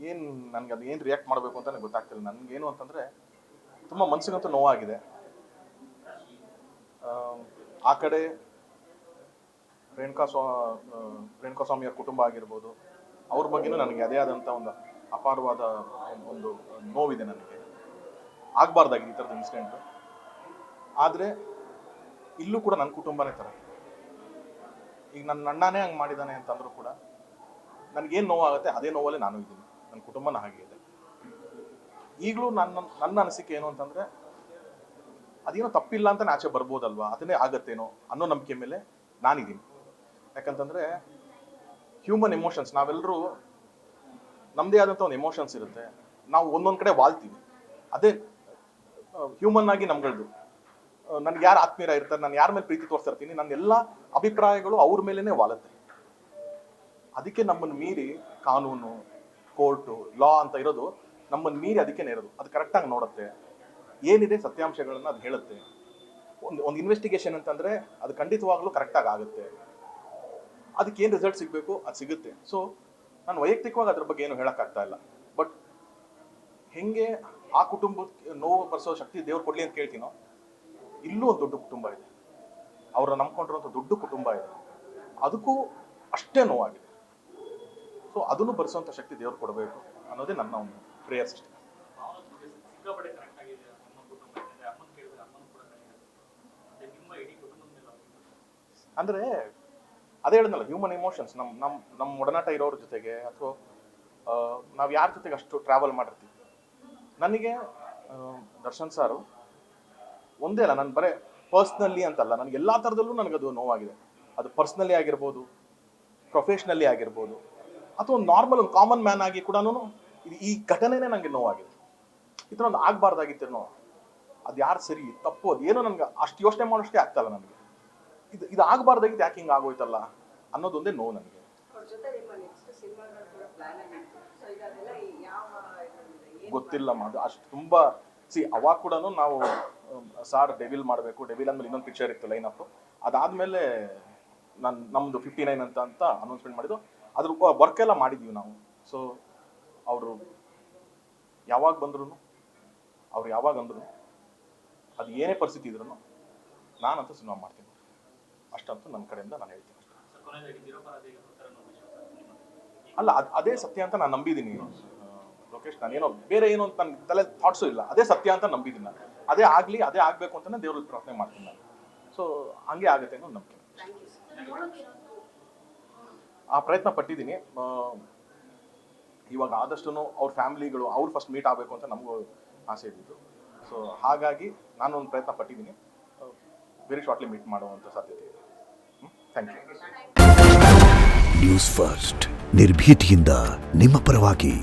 ಏನು ನನಗೆ ಅದು ಏನು ರಿಯಾಕ್ಟ್ ಮಾಡಬೇಕು ಅಂತ ನನಗೆ ಗೊತ್ತಾಗ್ತಿಲ್ಲ. ನನಗೇನು ಅಂತಂದರೆ ತುಂಬ ಮನಸ್ಸಿಗಂತೂ ನೋವಾಗಿದೆ. ಆ ಕಡೆ ರೇಣುಕಾ ಸ್ವಾಮಿಯವ್ರ ಕುಟುಂಬ ಆಗಿರ್ಬೋದು, ಅವ್ರ ಬಗ್ಗೆನೂ ನನಗೆ ಅದೇ ಆದಂಥ ಒಂದು ಅಪಾರವಾದ ಒಂದು ನೋವಿದೆ. ನನಗೆ ಆಗಬಾರ್ದಾಗಿದೆ ಈ ಥರದ ಇನ್ಸಿಡೆಂಟು. ಆದರೆ ಇಲ್ಲೂ ಕೂಡ ನನ್ನ ಕುಟುಂಬನೇ ಥರ. ಈಗ ನನ್ನ ಅಣ್ಣನೇ ಹಂಗೆ ಮಾಡಿದ್ದಾನೆ ಅಂತಂದರೂ ಕೂಡ ನನಗೇನು ನೋವಾಗುತ್ತೆ ಅದೇ ನೋವಲ್ಲೇ ನಾನು ಇದ್ದೀನಿ. ನನ್ನ ಕುಟುಂಬನ ಹಾಗೆ ಇದೆ. ಈಗಲೂ ನನ್ನ ಅನಿಸಿಕೆ ಏನು ಅಂತಂದರೆ ಅದೇನೋ ತಪ್ಪಿಲ್ಲ ಅಂತ ಆಚೆ ಬರ್ಬೋದಲ್ವಾ, ಅದನ್ನೇ ಆಗತ್ತೇನೋ ಅನ್ನೋ ನಂಬಿಕೆ ಮೇಲೆ ನಾನಿದ್ದೀನಿ. ಯಾಕಂತಂದರೆ ಹ್ಯೂಮನ್ ಎಮೋಷನ್ಸ್, ನಾವೆಲ್ಲರೂ ನಮ್ಮದೇ ಆದಂಥ ಒಂದು ಎಮೋಷನ್ಸ್ ಇರುತ್ತೆ. ನಾವು ಒಂದೊಂದು ಕಡೆ ವಾಲ್ತೀವಿ. ಅದೇ ಹ್ಯೂಮನ್ ಆಗಿ ನಮ್ಗಳದ್ದು. ನನಗೆ ಯಾರು ಆತ್ಮೀಯರ ಇರ್ತಾರೆ, ನಾನು ಯಾರ ಮೇಲೆ ಪ್ರೀತಿ ತೋರಿಸ್ತಾ ಇರ್ತೀನಿ, ನನ್ನ ಎಲ್ಲ ಅಭಿಪ್ರಾಯಗಳು ಅವ್ರ ಮೇಲೇ ವಾಲುತ್ತೆ. ಅದಕ್ಕೆ ನಮ್ಮನ್ನು ಮೀರಿ ಕಾನೂನು, ಕೋರ್ಟು, ಲಾ ಅಂತ ಇರೋದು ನಮ್ಮನ್ನು ಮೀರಿ ಅದಕ್ಕೇನೆ ಇರೋದು. ಅದು ಕರೆಕ್ಟಾಗಿ ನೋಡುತ್ತೆ, ಏನಿದೆ ಸತ್ಯಾಂಶಗಳನ್ನು ಅದು ಹೇಳುತ್ತೆ. ಒಂದು ಇನ್ವೆಸ್ಟಿಗೇಷನ್ ಅಂತಂದರೆ ಅದು ಖಂಡಿತವಾಗ್ಲೂ ಕರೆಕ್ಟಾಗಿ ಆಗುತ್ತೆ. ಅದಕ್ಕೆ ಏನು ರಿಸಲ್ಟ್ ಸಿಗಬೇಕು ಅದು ಸಿಗುತ್ತೆ. ಸೊ ನಾನು ವೈಯಕ್ತಿಕವಾಗಿ ಅದ್ರ ಬಗ್ಗೆ ಏನು ಹೇಳೋಕ್ಕಾಗ್ತಾ ಇಲ್ಲ. ಬಟ್ ಹೆಂಗೆ ಆ ಕುಟುಂಬಕ್ಕೆ ನೋವು ಬರ್ಸೋ ಶಕ್ತಿ ದೇವ್ರು ಕೊಡಲಿ ಅಂತ ಕೇಳ್ತೀನೋ, ಇಲ್ಲೂ ಒಂದು ದೊಡ್ಡ ಕುಟುಂಬ ಇದೆ, ಅವ್ರನ್ನ ನಂಬ್ಕೊಂಡಿರೋಂಥ ದೊಡ್ಡ ಕುಟುಂಬ ಇದೆ, ಅದಕ್ಕೂ ಅಷ್ಟೇ ನೋವಾಗಿದೆ. ಸೊ ಅದನ್ನು ಬರ್ಸೋಂಥ ಶಕ್ತಿ ದೇವ್ರು ಕೊಡಬೇಕು ಅನ್ನೋದೇ ನನ್ನ ಒಂದು ಪ್ರೇಯರ್ಸ್ ಅಷ್ಟೇ. ಅಂದರೆ ಅದೇ ಹೇಳಿದ್ನಲ್ಲ, ಹ್ಯೂಮನ್ ಎಮೋಷನ್ಸ್, ನಮ್ಮ ಒಡನಾಟ ಇರೋರ ಜೊತೆಗೆ ಅಥವಾ ನಾವು ಯಾರ ಜೊತೆಗೆ ಅಷ್ಟು ಟ್ರಾವೆಲ್ ಮಾಡಿರ್ತೀವಿ. ನನಗೆ ದರ್ಶನ್ ಸಾರು ಒಂದೇ ಅಲ್ಲ, ನಾನು ಬರೀ ಪರ್ಸ್ನಲಿ ಅಂತಲ್ಲ, ನನಗೆ ಎಲ್ಲ ಥರದಲ್ಲೂ ನನಗದು ನೋವಾಗಿದೆ. ಅದು ಪರ್ಸ್ನಲಿ ಆಗಿರ್ಬೋದು, ಪ್ರೊಫೆಷ್ನಲಿ ಆಗಿರ್ಬೋದು, ಅಥವಾ ಒಂದು ನಾರ್ಮಲ್ ಒಂದು ಕಾಮನ್ ಮ್ಯಾನ್ ಆಗಿ ಕೂಡ ಈ ಘಟನೆನೇ ನನಗೆ ನೋವಾಗಿದೆ. ಈ ಥರ ಒಂದು ಆಗಬಾರ್ದಾಗಿತ್ತೇನೋ, ಅದು ಯಾರು ಸರಿ ತಪ್ಪು ಅದು ಏನೋ ನನಗೆ ಅಷ್ಟು ಯೋಚನೆ ಮಾಡೋಷ್ಟೇ ಆಗ್ತಾಯಿಲ್ಲ ನನಗೆ. ಇದು ಆಗಬಾರ್ದಾಗಿತ್ತು, ಯಾಕೆ ಹಿಂಗೆ ಆಗೋಯ್ತಲ್ಲ ಅನ್ನೋದೊಂದೇ ನೋವು ನನಗೆ. ಗೊತ್ತಿಲ್ಲ ಅದು ಅಷ್ಟು ತುಂಬ ಅವಾಗ ಕೂಡ ನಾವು ಸಾರ್ ಡೆವಿಲ್ ಮಾಡಬೇಕು, ಡೆವಿಲ್ ಅಂದಮೇಲೆ ಇನ್ನೊಂದು ಪಿಕ್ಚರ್ ಇತ್ತು ಲೈನಪ್ಪು. ಅದಾದಮೇಲೆ ನಮ್ಮದು 59 ಅಂತ ಅನೌನ್ಸ್ಮೆಂಟ್ ಮಾಡಿದ್ದು. ಅದ್ರ ವರ್ಕ್ ಎಲ್ಲ ಮಾಡಿದ್ವಿ ನಾವು. ಸೊ ಅವರು ಯಾವಾಗ ಬಂದ್ರು, ಅವ್ರು ಯಾವಾಗ ಅಂದ್ರು, ಅದು ಏನೇ ಪರಿಸ್ಥಿತಿ ಇದ್ರು ನಾನಂತೂ ಸಿನಿಮಾ ಮಾಡ್ತೀನಿ ಅಷ್ಟಂತೂ ನನ್ನ ಕಡೆಯಿಂದ ನಾನು ಹೇಳ್ತೀನಿ ಅಷ್ಟೇ. ಅಲ್ಲ, ಅದೇ ಸತ್ಯ ಅಂತ ನಾನು ನಂಬಿದ್ದೀನಿ ಲೋಕೇಶ್. ನಾನೇನೋ ಬೇರೆ ಏನೋ ಅಂತ ನನ್ನ ತಲೆ ಥಾಟ್ಸು ಇಲ್ಲ, ಅದೇ ಸತ್ಯ ಅಂತ ನಂಬಿದ್ದೀನಿ ನಾನು. ಅದೇ ಆಗಲಿ, ಅದೇ ಆಗಬೇಕು ಅಂತಲೇ ದೇವ್ರಲ್ಲಿ ಪ್ರಾರ್ಥನೆ ಮಾಡ್ತೀನಿ ನಾನು. ಸೊ ಹಂಗೆ ಆಗುತ್ತೆ ಅನ್ನೋ ನಂಬಿಕೆ. ಆ ಪ್ರಯತ್ನ ಪಟ್ಟಿದ್ದೀನಿ. ಇವಾಗ ಆದಷ್ಟು ಅವ್ರ ಫ್ಯಾಮಿಲಿಗಳು ಅವ್ರು ಫಸ್ಟ್ ಮೀಟ್ ಆಗಬೇಕು ಅಂತ ನಮಗೂ ಆಸೆ ಇದ್ದಿದ್ದು. ಸೊ ಹಾಗಾಗಿ ನಾನು ಒಂದು ಪ್ರಯತ್ನ ಪಟ್ಟಿದ್ದೀನಿ. ವೆರಿ ಶಾರ್ಟ್ಲಿ ಮೀಟ್ ಮಾಡುವಂಥ ಸಾಧ್ಯತೆ ಇದೆ. Thank you. ನ್ಯೂಸ್ ಫಸ್ಟ್, ನಿರ್ಭೀತಿಯಿಂದ ನಿಮ್ಮ ಪರವಾಗಿ.